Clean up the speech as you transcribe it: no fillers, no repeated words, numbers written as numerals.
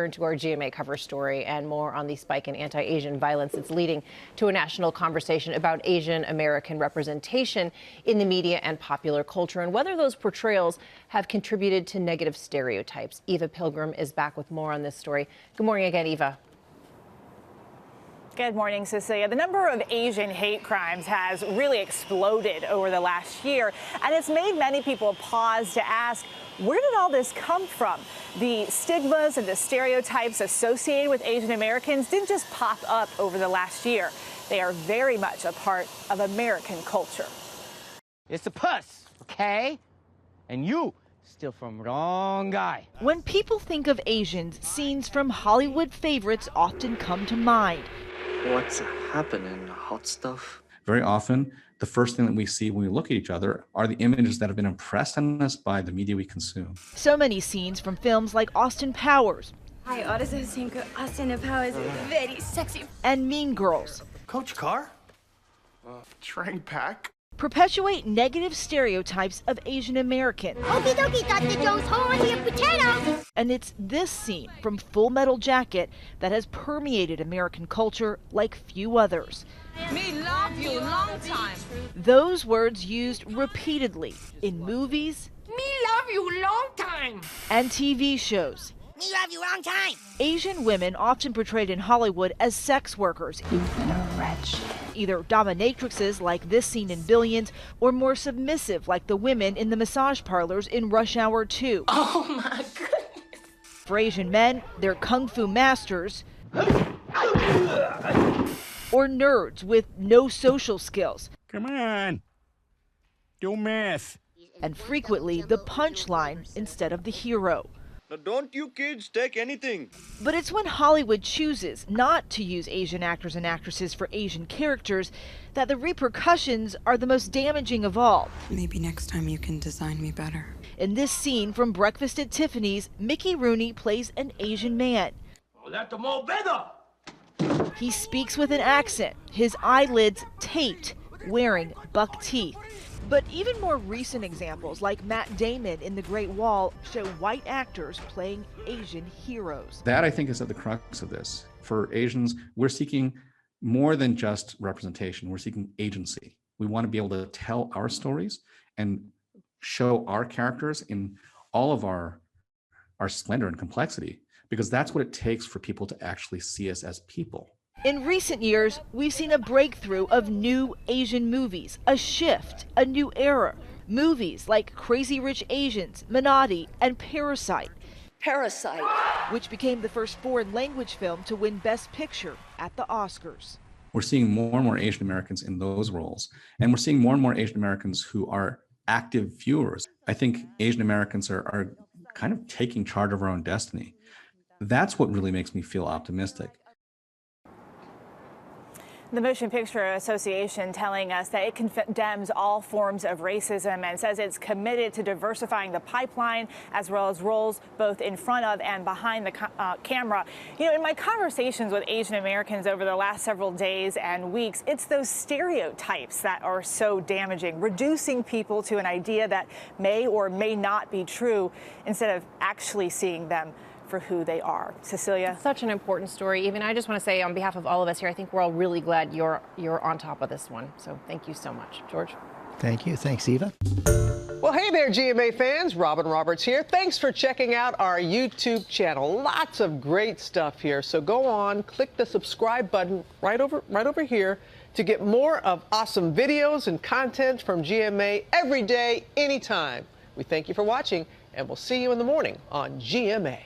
To our GMA cover story and more on the spike in anti-Asian violence that's leading to a national conversation about Asian American representation in the media and popular culture and whether those portrayals have contributed to negative stereotypes. Eva Pilgrim is back with more on this story. Good morning again, Eva. Good morning, Cecilia. The number of Asian hate crimes has really exploded over the last year, and it's made many people pause to ask, where did all this come from? The stigmas and the stereotypes associated with Asian Americans didn't just pop up over the last year. They are very much a part of American culture. It's a puss, okay? And you still from wrong guy. When people think of Asians, scenes from Hollywood favorites often come to mind. What's happening? Hot stuff? Very often, the first thing that we see when we look at each other are the images that have been impressed on us by the media we consume. So many scenes from films like Austin Powers. I also think Austin Powers is very sexy. And Mean Girls. Coach Carr? Train pack? Perpetuate negative stereotypes of Asian Americans. Okie dokie, Dr. Jones, hold on to your potatoes. And it's this scene from Full Metal Jacket that has permeated American culture like few others. Me love you long time. Those words used repeatedly in movies. Me love you long time. And TV shows. Me love you long time. Asian women often portrayed in Hollywood as sex workers. You've been a wretch. Either dominatrixes like this scene in Billions, or more submissive like the women in the massage parlors in Rush Hour 2. Oh my goodness. For Asian men, they're kung fu masters or nerds with no social skills. Come on. Do math. And frequently the punchline instead of the hero. Now don't you kids take anything. But it's when Hollywood chooses not to use Asian actors and actresses for Asian characters that the repercussions are the most damaging of all. Maybe next time you can design me better. In this scene from Breakfast at Tiffany's, Mickey Rooney plays an Asian man. Oh, that's more better. He speaks with an accent, his eyelids taped, wearing buck teeth. But even more recent examples, like Matt Damon in The Great Wall, show white actors playing Asian heroes. That, I think, is at the crux of this. For Asians, we're seeking more than just representation. We're seeking agency. We want to be able to tell our stories and show our characters in all of our splendor and complexity, because that's what it takes for people to actually see us as people. In recent years, we've seen a breakthrough of new Asian movies, a shift, a new era. Movies like Crazy Rich Asians, Minari, and Parasite. Parasite. Which became the first foreign language film to win Best Picture at the Oscars. We're seeing more and more Asian Americans in those roles, and we're seeing more and more Asian Americans who are active viewers. I think Asian Americans are kind of taking charge of our own destiny. That's what really makes me feel optimistic. The Motion Picture Association telling us that it condemns all forms of racism and says it's committed to diversifying the pipeline as well as roles both in front of and behind the camera. You know, in my conversations with Asian Americans over the last several days and weeks, it's those stereotypes that are so damaging, reducing people to an idea that may or may not be true instead of actually seeing them for who they are. Cecilia? Such an important story. Even I just want to say on behalf of all of us here, I think we're all really glad you're on top of this one. So thank you so much. George? Thank you. Thanks, Eva. Well, hey there, GMA fans. Robin Roberts here. Thanks for checking out our YouTube channel. Lots of great stuff here. So go on, click the subscribe button right over here to get more of awesome videos and content from GMA every day, anytime. We thank you for watching, and we'll see you in the morning on GMA.